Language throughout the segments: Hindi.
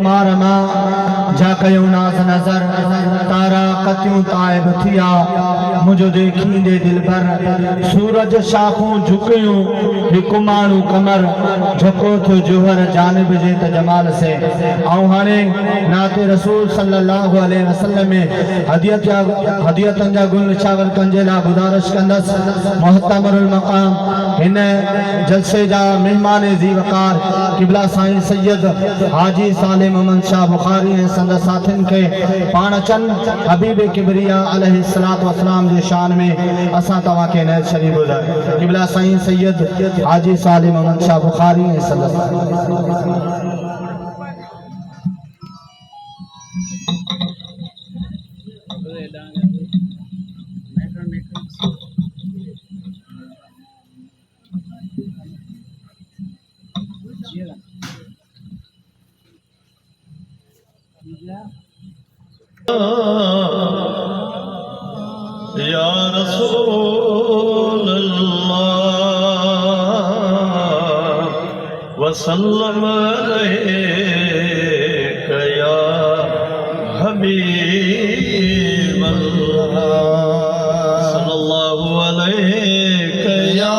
मारमा जाकयूं नाज़ नज़र तारा कतियूं ताइब थिया मुझो देखींदे दिल पर सूरज शाखूं झुकियूं हिकु माण्हू कमर झको थियो जुहर जानिब जे त जमाल से ऐं हाणे नाते रसूल सल्लल्लाहु अलैहि वसल्लम में हदियतन जा गुल निशावर कंजे ला गुजारिश कंदस मुहतमरुल मकाम हिन जलसे जा मेहमान जी वकार किबला साईं सैयद हाजी सालिम मोहम्मद शाह बुखारी ऐं संद साथिन के पाण चन हबीब किबरिया अलैहिस्सलातु वस्सलाम जे शान में असां तव्हां के नैत शरीफ ॿुधाए किबला साईं सैयद हाजी सालिम मोहम्मद शाह बुखारी ऐं संद या रसूल अल्लाह वसल्लम अलैका या हबीब अल्लाह सल्लल्लाहु अलैका या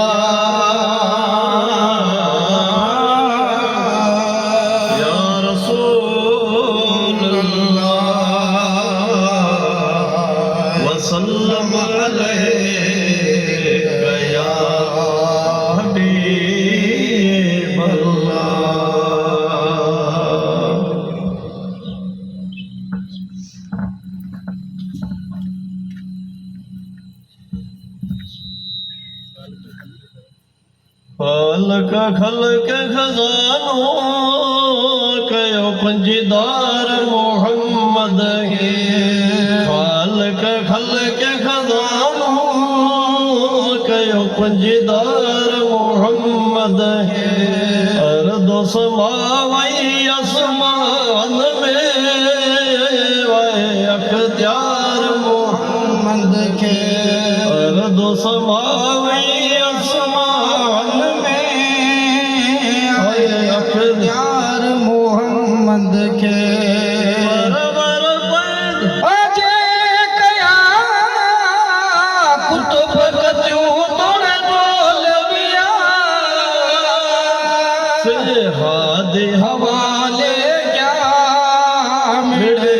खालक खलक खजानो कयो पंजदार मोहम्मद है खालक खलक खजानो कयो पंजदार मोहम्मद है अर्दो समावई आसमान में वाए अख्तियार मोहम्मद के अर्दो समावई यार मोहम्मद के अजे कया कुतुब कतियूं तोड़े तोलबिया से हादे हवाले क्या मिले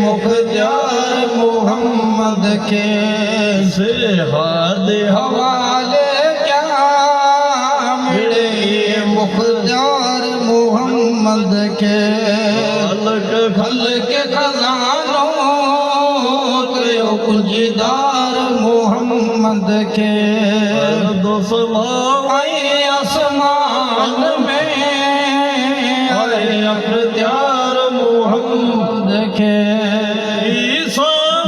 मुख्तियार मोहम्मद के से हादे हवाले मोहम्मद के खालक खलक खजानों कयो कुंजदार मोहम्मद के दो समाई आसमान में आए अख्तियार मोहम्मद के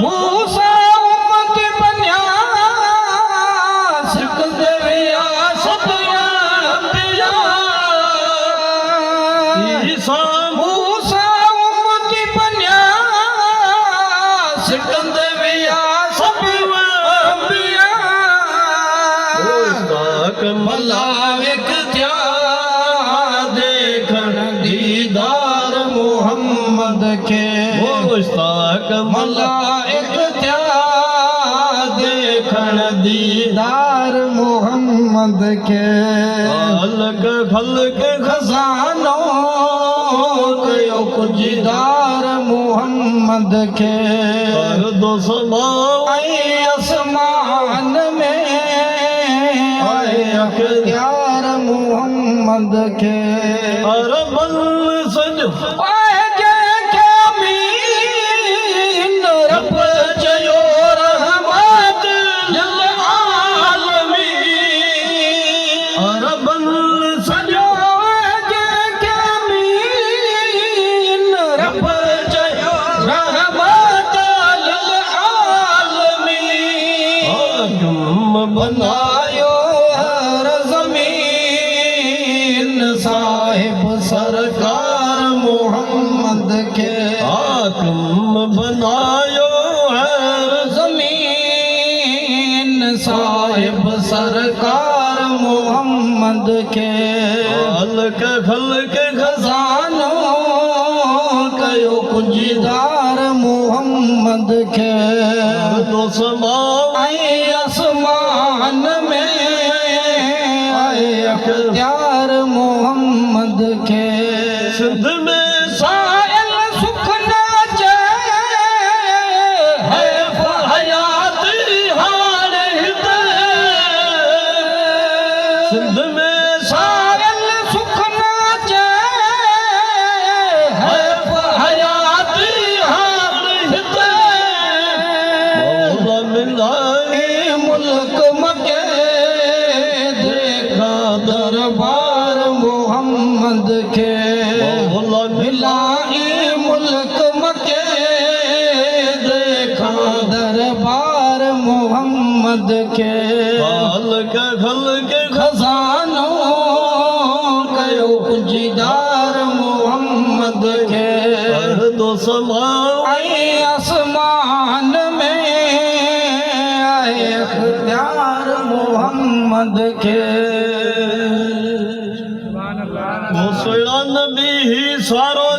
मूसा उम्मत बन्या सिकंद विया सतिया मूसा उम्मत बन्या सिकंद विया सब अंबिया मलाइक क्या देखण दीदार मोहम्मद के मुश्ताक मलाइक क्या देखण दीदार मोहम्मद के खालक खलक खजानो कयो कुंजदार मोहम्मद के दो समाई आसमान में आए अख्तियार मोहम्मद के अरबल सज आए के मीन रब चयो रहमत लिल आलमीन अरबल सजो बनायो हर ज़मीन साहिब सरकार मोहम्मद के हाकिम बनायो हर ज़मीन साहिब सरकार मोहम्मद के खालक खलक खजानों मुल्क मके देखा दरबार मोहम्मद के खजानो कयो पुंजीदार मोहम्मद के आई आसमान में आए अख्तियार मोहम्मद के नबी ही सारो